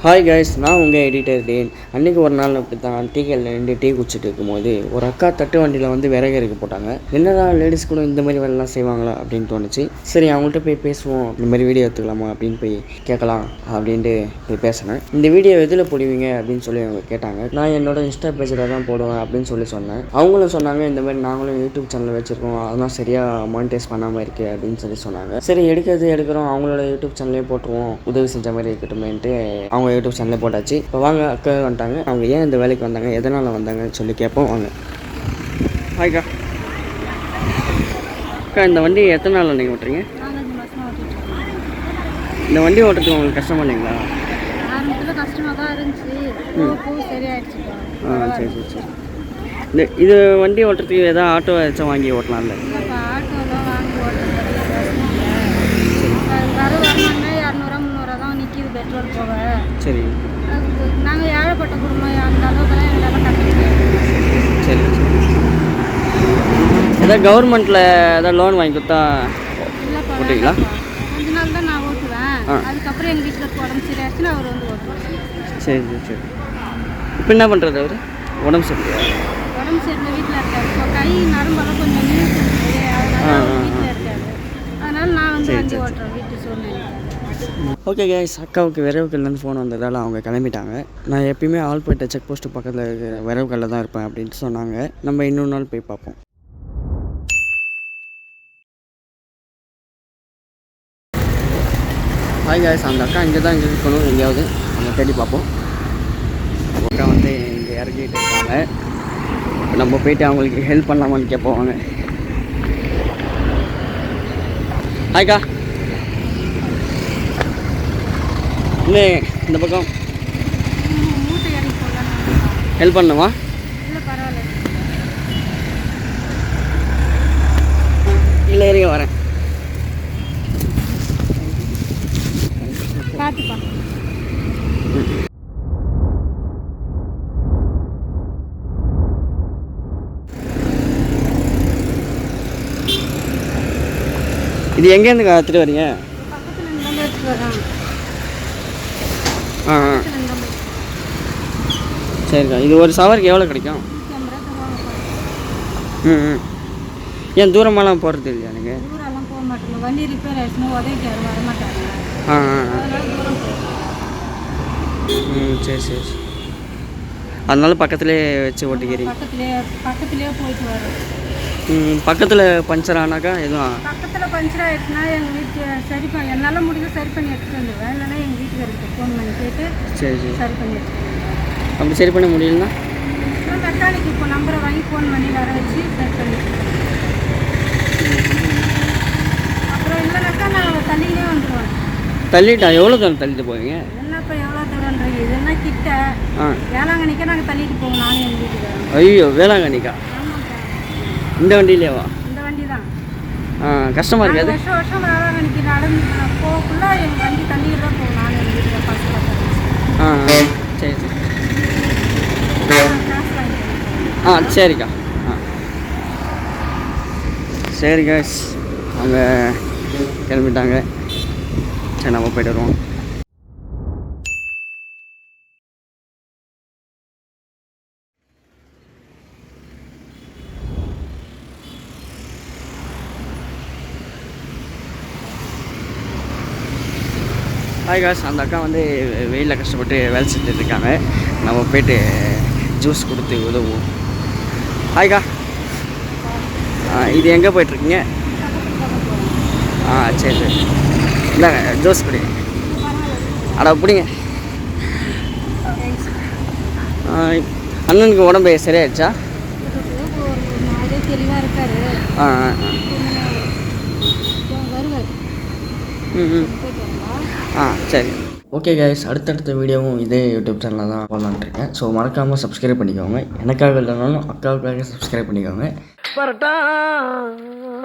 Hi guys, நான் உங்கள் editor tan. அன்றைக்கி ஒரு நாள் அப்படி தான் டீ கடையில் நின்று டீ குடிச்சிட்டு இருக்கும்போது ஒரு அக்கா தட்டு வண்டியில் வந்து விறகு இறக்கி போட்டாங்க. என்னடா லேடிஸ் கூட இந்த மாதிரி வேலைலாம் செய்வாங்களா அப்படின்னு தோணுச்சு. சரி, அவங்கள்ட்ட போய் பேசுவோம், இந்த மாதிரி வீடியோ எடுத்துக்கலாமா அப்படின்னு போய் கேட்கலாம் அப்படின்ட்டு போய் பேசினேன். இந்த வீடியோ எதில் போடுவீங்க அப்படின்னு சொல்லி அவங்க கேட்டாங்க. நான் என்னோட இன்ஸ்டா பேஜில் தான் போடுவேன் அப்படின்னு சொல்லி சொன்னேன். அவங்களும் சொன்னாங்க, இந்த மாதிரி நாங்களும் யூடியூப் சேனல் வச்சுருக்கோம், அதெல்லாம் சரியாக மானிட்டைஸ் பண்ணாமல் இருக்குது அப்படின்னு சொல்லி சொன்னாங்க. சரி, எடுக்கிறோம், அவங்களோட யூடியூப் சேனலே போட்டுருவோம், உதவி செஞ்ச மாதிரி இருக்கட்டுமேன்ட்டு அவங்க யூடியூப் சேனலே போட்டாச்சு. இப்போ வாங்க, அக்கா வந்துட்டாங்க. அவங்க ஏன் இந்த வேலைக்கு வந்தாங்க, எதனால் வந்தாங்கன்னு சொல்லி கேட்போம். வாங்க. ஹாய்க்கா. அக்கா, இந்த வண்டி எத்தனை நாள் நீங்கள் ஓட்டுறீங்க? இந்த வண்டி ஓட்டுறதுக்கு உங்களுக்கு கஷ்டமா இல்லைங்களா? கஷ்டமாக தான் இருந்துச்சு. சரி சரி சரி. இந்த இது வண்டி ஓட்டுறதுக்கு எதாவது ஆட்டோ ஏதாச்சும் வாங்கி ஓட்டலாம்ல? ஆட்டோலாம் வாங்கி பெட்ரோல் போக. சரி, நாங்கள் ஏழைப்பட்ட குடும்பம், அந்த அளவுக்குலாம் எங்களால் கட்டணும். சரி. ஏதாவது கவர்மெண்ட்டில் ஏதாவது லோன் வாங்கி கொடுத்தா ஓட்டுவீங்களா? கொஞ்ச நாள் தான் நான் ஓட்டுவேன். அதுக்கப்புறம் எங்கள் வீட்டில் உடம்பு சரியாச்சுன்னா அவர் வந்து ஓட்டுவார். சரி சரி சரி. இப்போ என்ன பண்ணுறது அவர்? உடம்பு சரியில்லையா? உடம்பு சரியில்லை, வீட்டில் இருக்காரு. இப்போ கை நரம்பெல்லாம் கொஞ்சம் நீர்த்து அதனால் வீட்டில் இருக்காரு. அதனால் நான் வந்து வண்டி ஓட்டுறேன் வீட்டு சூழ்நிலை. ஓகே கைஸ், அக்காவுக்கு விரைவுக்கல்லேருந்து ஃபோன் வந்ததால் அவங்க கிளம்பிட்டாங்க. நான் எப்பயுமே ஆல்பேட்டை செக் போஸ்ட்டு பக்கத்தில் இருக்கிற விரைவுக்கல்ல தான் இருப்பேன் அப்படின்ட்டு சொன்னாங்க. நம்ம இன்னொரு நாள் போய் பார்ப்போம். ஹாய் கைஸ், அந்த அக்கா இங்கே தான் இருக்கணும், எங்கேயாவது நம்ம தேடி பார்ப்போம். அக்கா வந்து இங்கே இறக்கிட்டு இருக்காங்க. நம்ம போயிட்டு அவங்களுக்கு ஹெல்ப் பண்ணலாமான்னு கேட்போம். வாங்க. ஹாய்க்கா. இல்லை, இந்த பக்கம் ஹெல்ப் பண்ணுமா? இல்லை, இருங்க வரேன். இது எங்கேருந்து எடுத்துகிட்டு வரீங்க? சரிக்கா. இது ஒரு சவருக்கு எவ்வளோ கிடைக்கும்? ஏன் தூரமாலாம் போகிறது இல்லையா எனக்கு? வண்டி ரிப்பேர் ஆயிடுச்சுன்னா உதவிக்கு வர மாட்டாங்க. சரி சரி. அதனால பக்கத்துலேயே வச்சு ஓட்டிக்கிறீங்க? பக்கத்துலேயே போயிட்டு வரோம். பக்கத்தில் பஞ்சர் ஆனாக்கா எதுவும்? பக்கத்தில் பஞ்சர் ஆகிடுச்சுன்னா எங்கள் வீட்டு சரி பண்ணி என்னால் முடிஞ்ச சரி பண்ணி எடுத்துகிட்டு வந்துடுவேன். இல்லைன்னா எங்கள் வீட்டுக்காரருக்கு ஃபோன் பண்ணி கேட்டு சரி பண்ணி எடுத்துகிட்டு வந்துடுவேன். அப்படி சரி பண்ண முடியலன்னா மெக்கானிக் இப்போ நம்பரை வாங்கி ஃபோன் பண்ணி வர வச்சு சரி பண்ணி அப்புறம் இல்லைனாக்கா நான் தள்ளினே வந்துடுவேன். தள்ளிட்டா எவ்வளோ தூரம் தள்ளிட்டு போவீங்க? என்னப்போ எவ்வளோ தூரன்றீங்க? இதென்னா கிட்ட வேளாங்கண்ணிக்கா நாங்கள் தள்ளிட்டு போவோம். நானும் எங்கள் வீட்டுக்காரன். ஐயோ, வேளாங்கண்ணிக்கா? இந்த வண்டியிலேவா? இந்த வண்டி தான். கஷ்டமாக இருக்காது? வருஷம் வேளாங்கண்ணிக்கு நடந்து போகக்குள்ள எங்கள் வண்டி தள்ளிட்டு தான் போவோம். நானும் எங்கள் வீட்டுக்கார பசங்க. சரி சரி. சரிக்கா. சரி கைஸ், அவங்க கிளம்பிட்டாங்க. சரி, நம்ம போய்ட்டு வருவோம். ஹாய் காஸ், அந்த அக்கா வந்து வெயிலில் கஷ்டப்பட்டு வேலை செஞ்சுட்டு இருக்காங்க. நம்ம போய்ட்டு ஜூஸ் கொடுத்து உதவுவோம். ஹாய்க்கா. இது எங்கே போய்ட்ருக்கீங்க? சரி சரி. இந்தாங்க ஜூஸ் குடி. அட பிடிங்க. அண்ணனுக்கு உடம்பு சரியாயிடுச்சா? தெளிவாக இருக்காரு. சரி. ஓகே கைஸ், அடுத்தடுத்த வீடியோவும் இதே யூடியூப் சேனலில் தான் போடலான்ட்ருக்கேன். ஸோ மறக்காமல் சப்ஸ்கிரைப் பண்ணிக்கோங்க. எனக்காக இல்லைனாலும் அக்காவுக்காக சப்ஸ்கிரைப் பண்ணிக்கோங்க.